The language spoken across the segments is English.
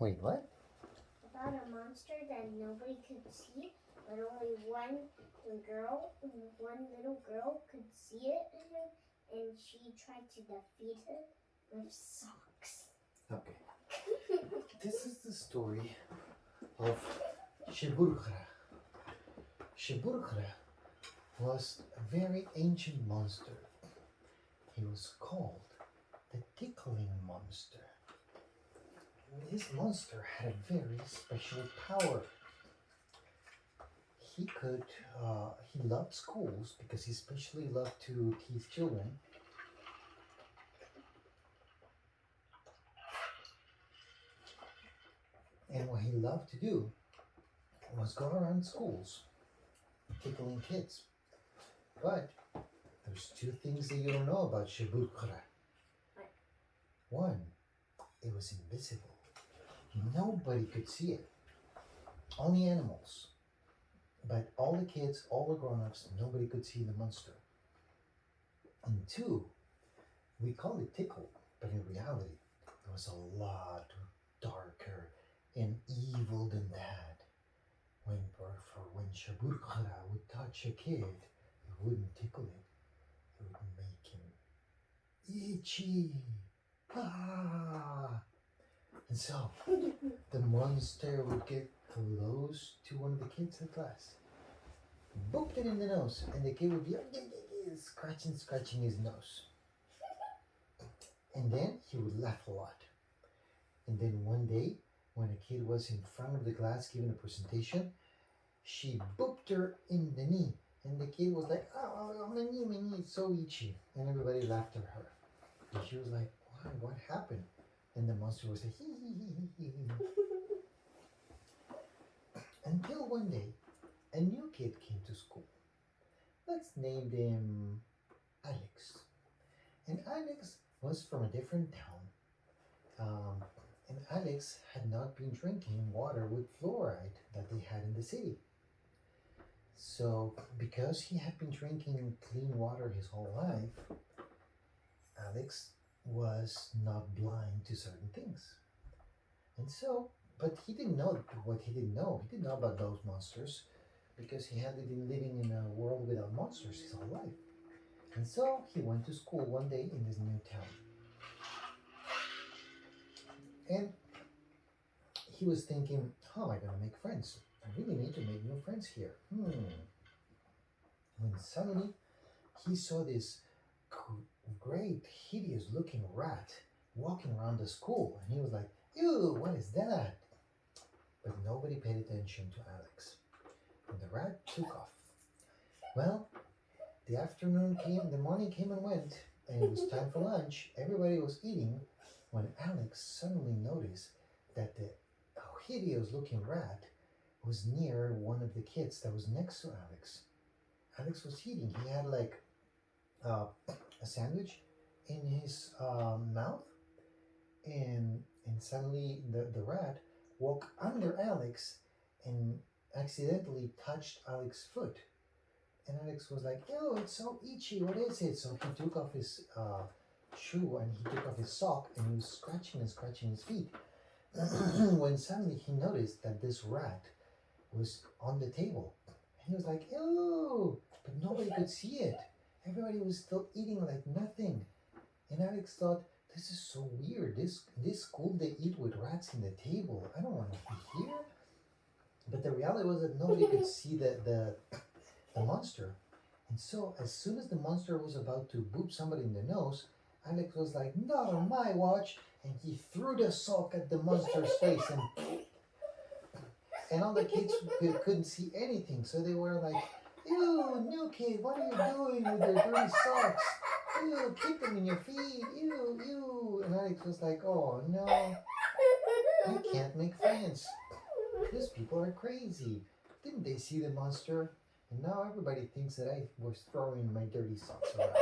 Wait, what? About a monster that nobody could see, but only one little girl could see it, and she tried to defeat it with socks. Okay. This is the story of Shiburkhra. Shiburkhra was a very ancient monster. He was called the tickling monster. This monster had a very special power. He loved schools because he especially loved to teach children. And what he loved to do was go around schools tickling kids. But there's two things that you don't know about Shiburkhra. One, it was invisible. Nobody could see it. Only animals. But all the kids, all the grown-ups, nobody could see the monster. And two, we call it tickle, but in reality, it was a lot darker and evil than that. When Shiburkhra would touch a kid, it wouldn't tickle it. It would make him itchy. Ah! And so, the monster would get close to one of the kids in class, booped it in the nose, and the kid would be scratching his nose. And then he would laugh a lot. And then one day, when a kid was in front of the class giving a presentation, she booped her in the knee. And the kid was like, oh, my knee, it's so itchy. And everybody laughed at her. And she was like, why, what happened? And the monster was like, hee hee hee hee hee. Until one day, a new kid came to school. Let's name him Alex. And Alex was from a different town. And Alex had not been drinking water with fluoride that they had in the city. So, because he had been drinking clean water his whole life, Alex was not blind to certain things. And so, but he didn't know what he didn't know. He didn't know about those monsters because he had been living in a world without monsters his whole life. And so he went to school one day in this new town. And he was thinking, how am I going to make friends? I really need to make new friends here. When suddenly he saw this great, hideous looking rat walking around the school. And he was like, ew, what is that? But nobody paid attention to Alex. And the rat took off. Well, the morning came and went, and it was time for lunch. Everybody was eating when Alex suddenly noticed that the hideous looking rat was near one of the kids that was next to Alex. Alex was eating. He had like a sandwich in his mouth, and suddenly the rat walked under Alex and accidentally touched Alex's foot. And Alex was like, ew, it's so itchy, what is it? So he took off his shoe and he took off his sock and he was scratching and scratching his feet. When suddenly he noticed that this rat was on the table. And he was like, ew, but nobody could see it. Everybody was still eating like nothing. And Alex thought, this is so weird. This school, they eat with rats in the table. I don't want to be here. But the reality was that nobody could see the monster. And so as soon as the monster was about to boop somebody in the nose, Alex was like, not on my watch. And he threw the sock at the monster's face. And all the kids couldn't see anything. So they were like, ew, new kid, what are you doing with your dirty socks? Ew, keep them in your feet. Ew, ew. And Alex was like, oh no, I can't make friends. These people are crazy. Didn't they see the monster? And now everybody thinks that I was throwing my dirty socks around.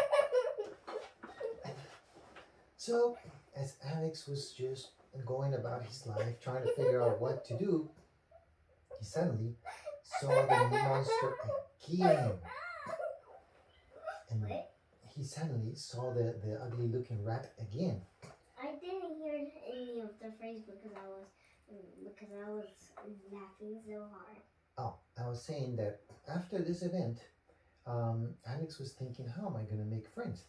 So, as Alex was just going about his life, trying to figure out what to do, he suddenly saw the monster again. And he suddenly saw the ugly looking rat again. I didn't hear any of the phrase because I was because I was laughing so hard. Oh, I was saying that after this event, Alex was thinking, how am I going to make friends?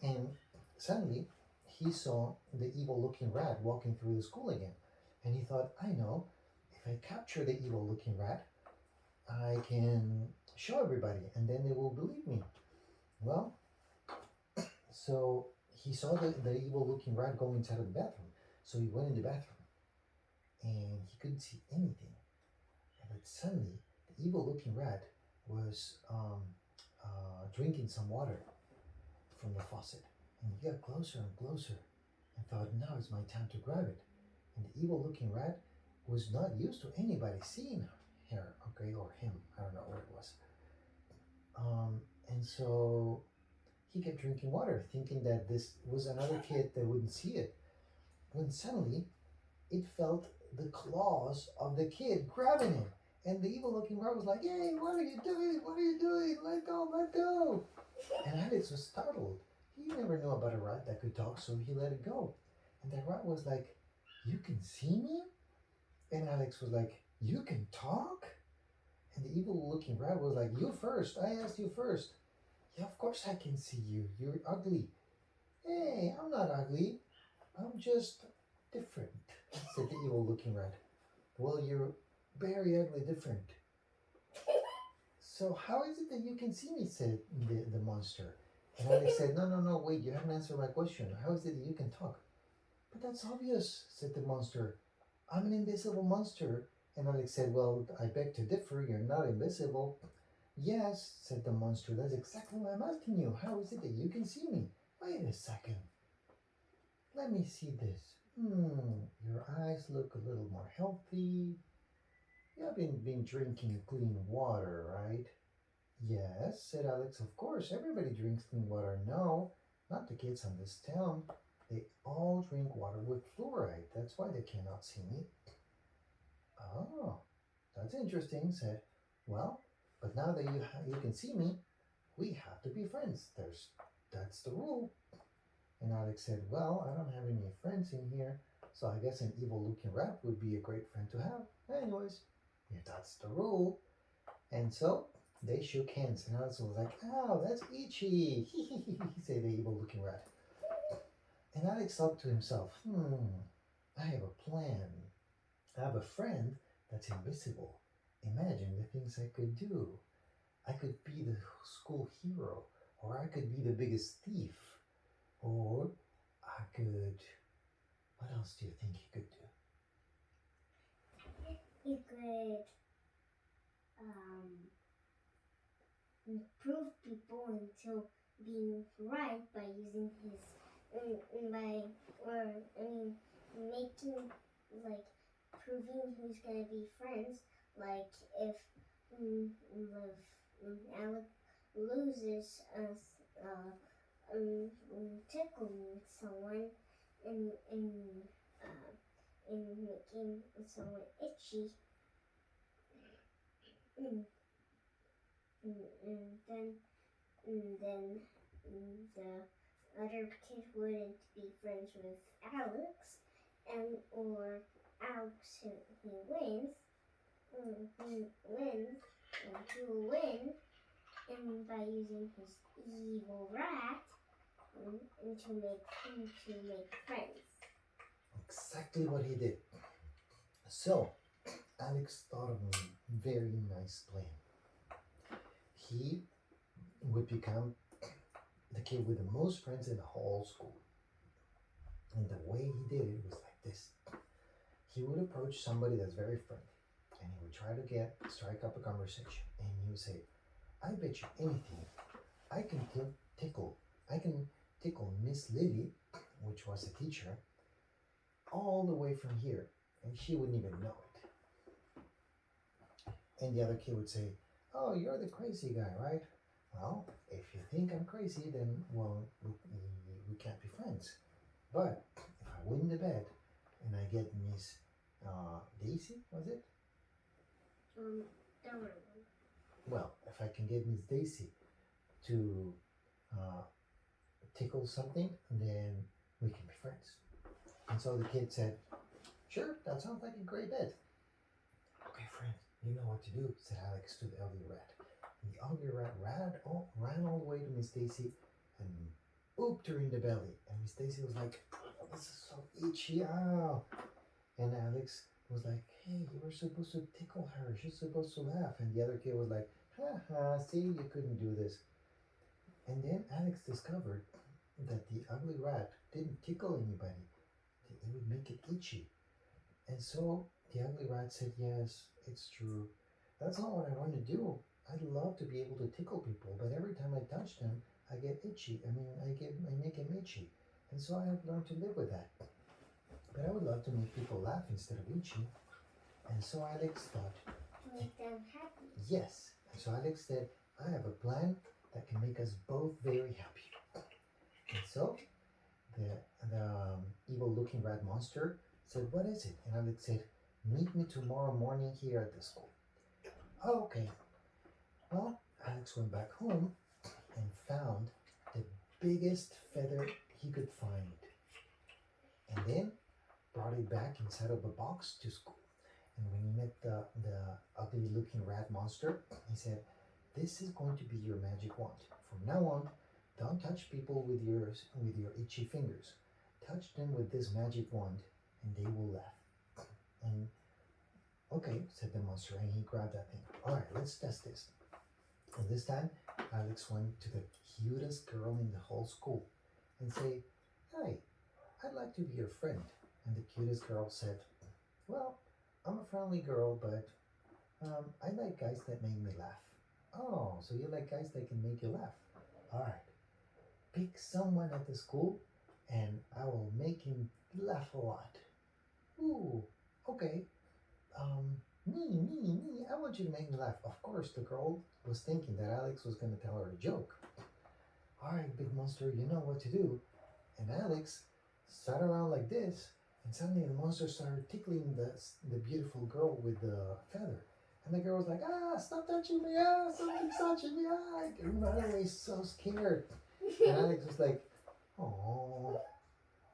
And suddenly, he saw the evil looking rat walking through the school again. And he thought, I know, if I capture the evil looking rat, I can show everybody and then they will believe me. Well, so he saw the evil looking rat go inside of the bathroom. So he went in the bathroom and he couldn't see anything. But suddenly, the evil looking rat was drinking some water from the faucet. And he got closer and closer and thought, now is my time to grab it. And the evil looking rat was not used to anybody seeing her, okay, or him. I don't know what it was. And so he kept drinking water, thinking that this was another kid that wouldn't see it. When suddenly it felt the claws of the kid grabbing him. And the evil looking rat was like, hey, what are you doing? What are you doing? Let go, let go. And Alex was startled. He never knew about a rat that could talk, so he let it go. And the rat was like, you can see me? And Alex was like, you can talk? And the evil looking rat was like, you first. I asked you first. Yeah, of course I can see you. You're ugly. Hey, I'm not ugly. I'm just different, said the evil looking rat. Well, you're very ugly different. So how is it that you can see me, said the monster. And Alex said, no, wait, you haven't answered my question. How is it that you can talk? But that's obvious, said the monster. I'm an invisible monster. And Alex said, well, I beg to differ, you're not invisible. Yes, said the monster, that's exactly what I'm asking you. How is it that you can see me? Wait a second. Let me see this. Your eyes look a little more healthy. You haven't been drinking clean water, right? Yes, said Alex, of course, everybody drinks clean water. No, not the kids on this town. They all drink water with fluoride. That's why they cannot see me. Oh, that's interesting, said. Well, but now that you can see me, we have to be friends. That's the rule. And Alex said, well, I don't have any friends in here, so I guess an evil looking rat would be a great friend to have. Anyways, if that's the rule. And so they shook hands, and Alex was like, oh, that's itchy, said the evil looking rat. And Alex thought to himself, I have a plan. I have a friend that's invisible. Imagine the things I could do. I could be the school hero, or I could be the biggest thief, or I could. What else do you think he could do? He could improve people into being right by using his making like proving who's gonna be friends. Like if Alec loses tickling someone in making someone itchy, and then the other kid wouldn't be friends with Alex, and or Alex who wins, he will win, and by using his evil rat, and to make friends. Exactly what he did. So, Alex thought of a very nice plan. He would become the kid with the most friends in the whole school. And the way he did it was like this. He would approach somebody that's very friendly, and he would try to strike up a conversation. And he would say, I bet you anything, I can tickle Miss Lily, which was a teacher, all the way from here, and she wouldn't even know it. And the other kid would say, oh, you're the crazy guy, right? Well, if you think I'm crazy, then, well, we can't be friends. But if I win the bet and I get Miss Daisy, was it? Don't remember. Well, if I can get Miss Daisy to tickle something, then we can be friends. And so the kid said, Sure, that sounds like a great bet. Okay, friend, you know what to do, said Alex to the ugly rat. And the ugly rat ran all the way to Miss Daisy and booped her in the belly. And Miss Daisy was like, oh, this is so itchy, ow. And Alex was like, hey, you were supposed to tickle her. She's supposed to laugh. And the other kid was like, ha ha, see, you couldn't do this. And then Alex discovered that the ugly rat didn't tickle anybody. It would make it itchy. And so the ugly rat said, yes, it's true. That's not what I want to do. I'd love to be able to tickle people, but every time I touch them, I get itchy. I make them itchy. And so I have learned to live with that. But I would love to make people laugh instead of itchy. And so Alex thought, To make them happy. yes. And so Alex said, I have a plan that can make us both very happy. And so the evil-looking rat monster said, what is it? And Alex said, meet me tomorrow morning here at the school. Oh, okay. Well, Alex went back home and found the biggest feather he could find. And then brought it back inside of a box to school. And when he met the ugly-looking rat monster, he said, this is going to be your magic wand. From now on, don't touch people with your itchy fingers. Touch them with this magic wand, and they will laugh. And okay, said the monster, and he grabbed that thing. All right, let's test this. And this time, Alex went to the cutest girl in the whole school and say, hi, I'd like to be your friend. And the cutest girl said, well, I'm a friendly girl, but I like guys that make me laugh. Oh, so you like guys that can make you laugh. All right, pick someone at the school and I will make him laugh a lot. Ooh, okay. Me, I want you to make me laugh. Of course, the girl was thinking that Alex was going to tell her a joke. All right, big monster, you know what to do. And Alex sat around like this, and suddenly the monster started tickling the beautiful girl with the feather. And the girl was like, stop touching me, something's touching me, and ran away so scared. And Alex was like, oh,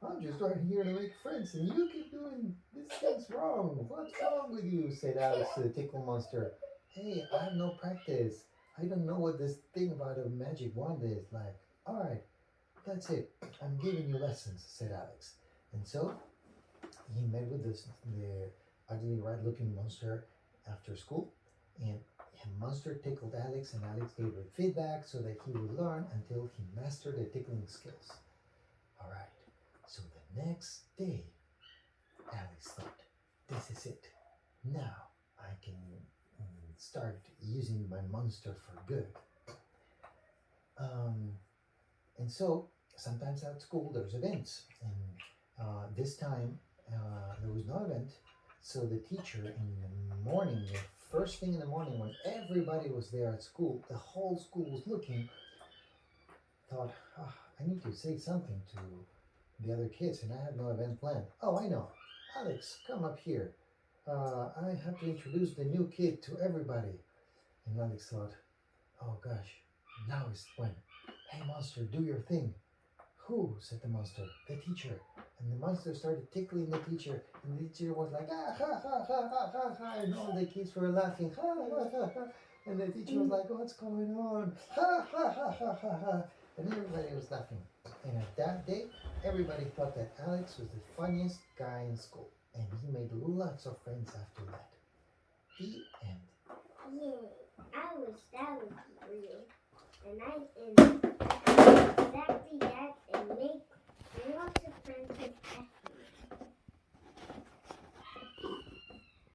I'm just right here to make friends, and you keep doing these things wrong. What's wrong with you? Said Alex to the tickle monster. Hey, I have no practice. I don't know what this thing about a magic wand is like. All right, that's it. I'm giving you lessons, said Alex. And so he met with the ugly rat-looking monster after school, and monster tickled Alex, and Alex gave her feedback so that he would learn until he mastered the tickling skills. All right. So the next day, Alex thought, this is it. Now I can start using my monster for good. And so sometimes at school there's events. And this time there was no event. So the teacher in the morning, the first thing in the morning when everybody was there at school, the whole school was looking, thought, I need to say something to the other kids, and I have no event planned. Oh, I know. Alex, come up here. I have to introduce the new kid to everybody. And Alex thought, oh gosh, now is when. Hey, monster, do your thing. Who? Said the monster. The teacher. And the monster started tickling the teacher, and the teacher was like, ha ha ha ha ha ha, and all the kids were laughing, ha ha ha ha. And the teacher was like, what's going on? Ha ha ha ha ha ha. And everybody was laughing. And at that day, everybody thought that Alex was the funniest guy in school. And he made lots of friends after that. The end. Yeah, that was real. And